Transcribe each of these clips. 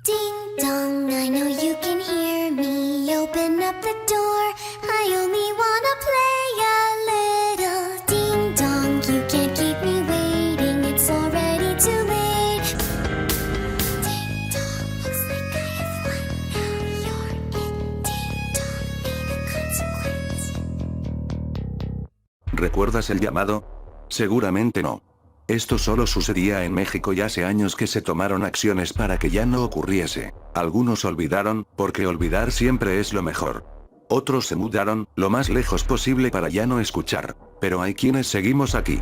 Ding dong, I know you can hear me. Open up the door. I only wanna play a little. Ding dong, you can't keep me waiting. It's already too late. Ding dong, looks like I have won. Now you're in. Ding dong, pay the consequence. ¿Recuerdas el llamado? Seguramente no. Esto solo sucedía en México y hace años que se tomaron acciones para que ya no ocurriese. Algunos olvidaron, porque olvidar siempre es lo mejor. Otros se mudaron, lo más lejos posible para ya no escuchar. Pero hay quienes seguimos aquí.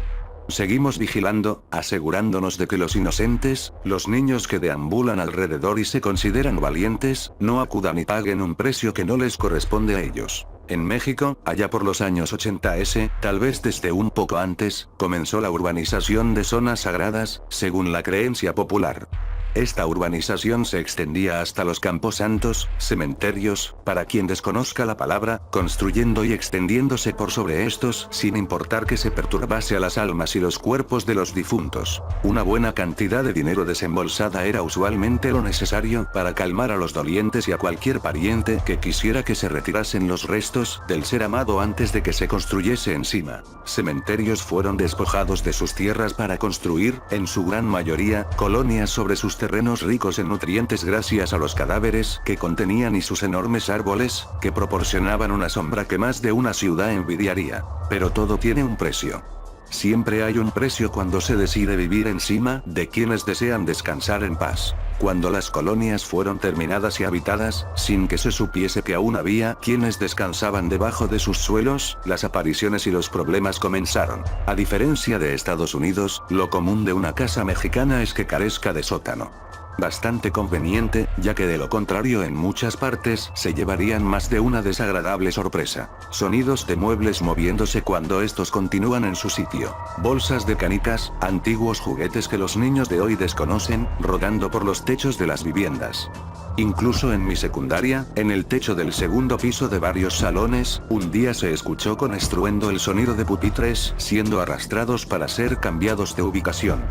Seguimos vigilando, asegurándonos de que los inocentes, los niños que deambulan alrededor y se consideran valientes, no acudan y paguen un precio que no les corresponde a ellos. En México, allá por los años 80s, tal vez desde un poco antes, comenzó la urbanización de zonas sagradas, según la creencia popular. Esta urbanización se extendía hasta los camposantos, cementerios, para quien desconozca la palabra, construyendo y extendiéndose por sobre estos, sin importar que se perturbase a las almas y los cuerpos de los difuntos. Una buena cantidad de dinero desembolsada era usualmente lo necesario para calmar a los dolientes y a cualquier pariente que quisiera que se retirasen los restos del ser amado antes de que se construyese encima. Cementerios fueron despojados de sus tierras para construir, en su gran mayoría, colonias sobre sus terrenos ricos en nutrientes gracias a los cadáveres que contenían y sus enormes árboles, que proporcionaban una sombra que más de una ciudad envidiaría. Pero todo tiene un precio. Siempre hay un precio cuando se decide vivir encima de quienes desean descansar en paz. Cuando las colonias fueron terminadas y habitadas, sin que se supiese que aún había quienes descansaban debajo de sus suelos, las apariciones y los problemas comenzaron. A diferencia de Estados Unidos, lo común de una casa mexicana es que carezca de sótano. Bastante conveniente, ya que de lo contrario en muchas partes se llevarían más de una desagradable sorpresa. Sonidos de muebles moviéndose cuando estos continúan en su sitio. Bolsas de canicas, antiguos juguetes que los niños de hoy desconocen, rodando por los techos de las viviendas. Incluso en mi secundaria, en el techo del segundo piso de varios salones, un día se escuchó con estruendo el sonido de pupitres siendo arrastrados para ser cambiados de ubicación.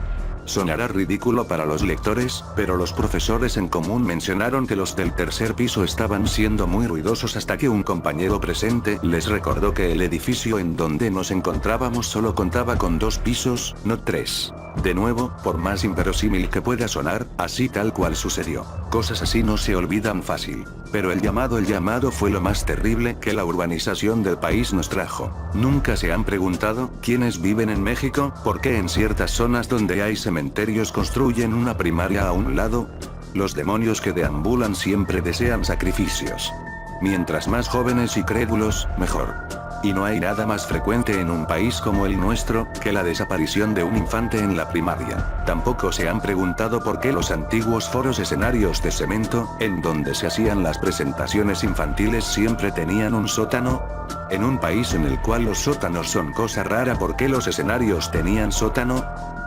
Sonará ridículo para los lectores, pero los profesores en común mencionaron que los del tercer piso estaban siendo muy ruidosos hasta que un compañero presente les recordó que el edificio en donde nos encontrábamos solo contaba con 2 pisos, no 3. De nuevo, por más inverosímil que pueda sonar, así tal cual sucedió. Cosas así no se olvidan fácil. Pero el llamado fue lo más terrible que la urbanización del país nos trajo. ¿Nunca se han preguntado, quiénes viven en México, por qué en ciertas zonas donde hay cementerios construyen una primaria a un lado? Los demonios que deambulan siempre desean sacrificios. Mientras más jóvenes y crédulos, mejor. Y no hay nada más frecuente en un país como el nuestro, que la desaparición de un infante en la primaria. Tampoco se han preguntado por qué los antiguos foros escenarios de cemento, en donde se hacían las presentaciones infantiles siempre tenían un sótano. En un país en el cual los sótanos son cosa rara, ¿por qué los escenarios tenían sótano?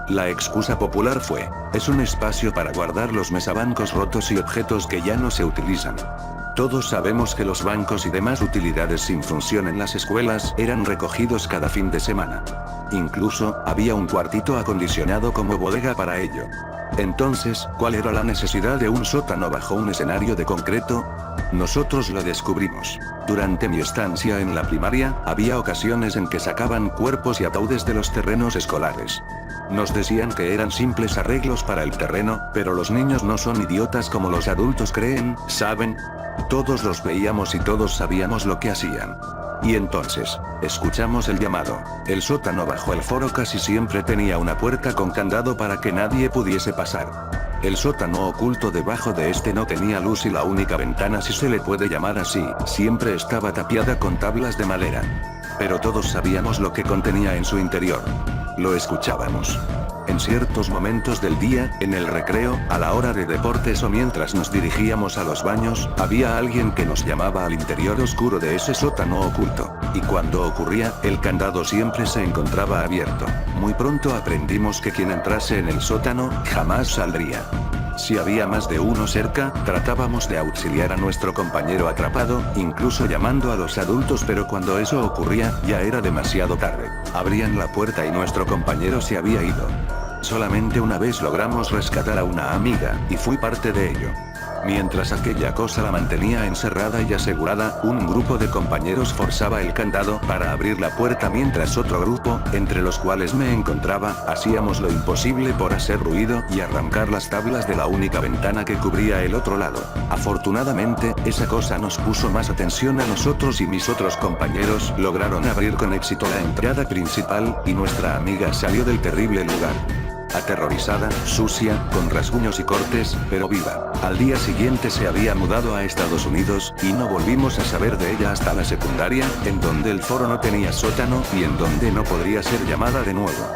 La excusa popular fue, es un espacio para guardar los mesabancos rotos y objetos que ya no se utilizan. Todos sabemos que los bancos y demás utilidades sin función en las escuelas eran recogidos cada fin de semana. Incluso, había un cuartito acondicionado como bodega para ello. Entonces, ¿cuál era la necesidad de un sótano bajo un escenario de concreto? Nosotros lo descubrimos. Durante mi estancia en la primaria, había ocasiones en que sacaban cuerpos y ataúdes de los terrenos escolares. Nos decían que eran simples arreglos para el terreno, pero los niños no son idiotas como los adultos creen, ¿saben? Todos los veíamos y todos sabíamos lo que hacían. Y entonces, escuchamos el llamado. El sótano bajo el foro casi siempre tenía una puerta con candado para que nadie pudiese pasar. El sótano oculto debajo de este no tenía luz y la única ventana, si se le puede llamar así, siempre estaba tapiada con tablas de madera. Pero todos sabíamos lo que contenía en su interior. Lo escuchábamos. En ciertos momentos del día, en el recreo, a la hora de deportes o mientras nos dirigíamos a los baños, había alguien que nos llamaba al interior oscuro de ese sótano oculto. Y cuando ocurría, el candado siempre se encontraba abierto. Muy pronto aprendimos que quien entrase en el sótano, jamás saldría. Si había más de uno cerca, tratábamos de auxiliar a nuestro compañero atrapado, incluso llamando a los adultos, pero cuando eso ocurría, ya era demasiado tarde. Abrían la puerta y nuestro compañero se había ido. Solamente una vez logramos rescatar a una amiga, y fui parte de ello. Mientras aquella cosa la mantenía encerrada y asegurada, un grupo de compañeros forzaba el candado para abrir la puerta mientras otro grupo, entre los cuales me encontraba, hacíamos lo imposible por hacer ruido y arrancar las tablas de la única ventana que cubría el otro lado. Afortunadamente, esa cosa nos puso más atención a nosotros y mis otros compañeros lograron abrir con éxito la entrada principal, y nuestra amiga salió del terrible lugar. Aterrorizada, sucia, con rasguños y cortes, pero viva. Al día siguiente se había mudado a Estados Unidos, y no volvimos a saber de ella hasta la secundaria, en donde el foro no tenía sótano, y en donde no podría ser llamada de nuevo.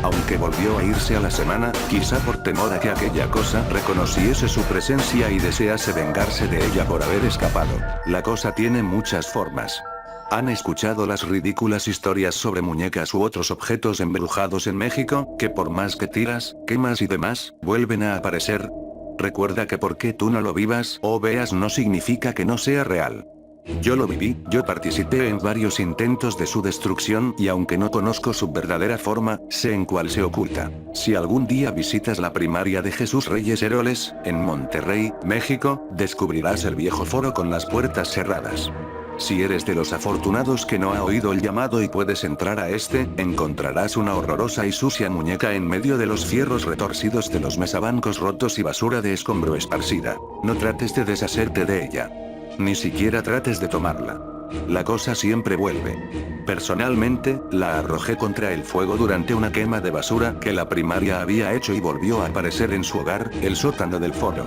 Aunque volvió a irse a la semana, quizá por temor a que aquella cosa reconociese su presencia y desease vengarse de ella por haber escapado. La cosa tiene muchas formas. ¿Han escuchado las ridículas historias sobre muñecas u otros objetos embrujados en México, que por más que tiras, quemas y demás, vuelven a aparecer? Recuerda que porque tú no lo vivas o veas no significa que no sea real. Yo lo viví, yo participé en varios intentos de su destrucción y aunque no conozco su verdadera forma, sé en cuál se oculta. Si algún día visitas la primaria de Jesús Reyes Heroles, en Monterrey, México, descubrirás el viejo foro con las puertas cerradas. Si eres de los afortunados que no ha oído el llamado y puedes entrar a este, encontrarás una horrorosa y sucia muñeca en medio de los fierros retorcidos de los mesabancos rotos y basura de escombro esparcida. No trates de deshacerte de ella. Ni siquiera trates de tomarla. La cosa siempre vuelve. Personalmente, la arrojé contra el fuego durante una quema de basura que la primaria había hecho y volvió a aparecer en su hogar, el sótano del foro.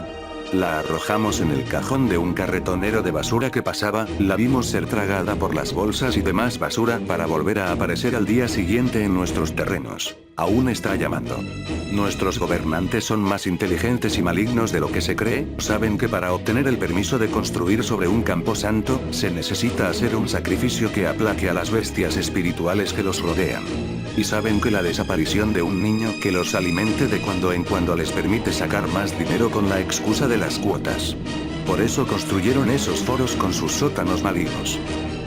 La arrojamos en el cajón de un carretonero de basura que pasaba, la vimos ser tragada por las bolsas y demás basura para volver a aparecer al día siguiente en nuestros terrenos. Aún está llamando. Nuestros gobernantes son más inteligentes y malignos de lo que se cree, saben que para obtener el permiso de construir sobre un camposanto, se necesita hacer un sacrificio que aplaque a las bestias espirituales que los rodean. Y saben que la desaparición de un niño que los alimente de cuando en cuando les permite sacar más dinero con la excusa de las cuotas. Por eso construyeron esos foros con sus sótanos malignos.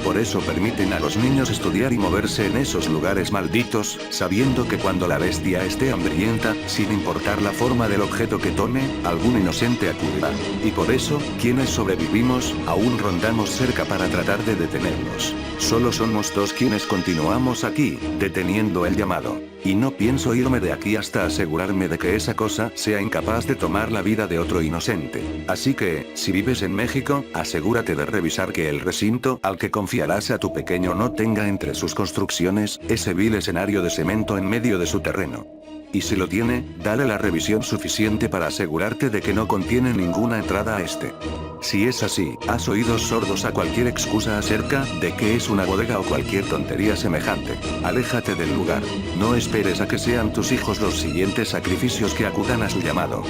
Por eso permiten a los niños estudiar y moverse en esos lugares malditos, sabiendo que cuando la bestia esté hambrienta, sin importar la forma del objeto que tome, algún inocente acudirá. Y por eso, quienes sobrevivimos, aún rondamos cerca para tratar de detenerlos. Solo somos dos quienes continuamos aquí, deteniendo el llamado. Y no pienso irme de aquí hasta asegurarme de que esa cosa sea incapaz de tomar la vida de otro inocente. Así que, si vives en México, asegúrate de revisar que el recinto al que confiarás a tu pequeño no tenga entre sus construcciones ese vil escenario de cemento en medio de su terreno. Y si lo tiene, dale la revisión suficiente para asegurarte de que no contiene ninguna entrada a este. Si es así, has oídos sordos a cualquier excusa acerca de que es una bodega o cualquier tontería semejante. Aléjate del lugar. No esperes a que sean tus hijos los siguientes sacrificios que acudan a su llamado.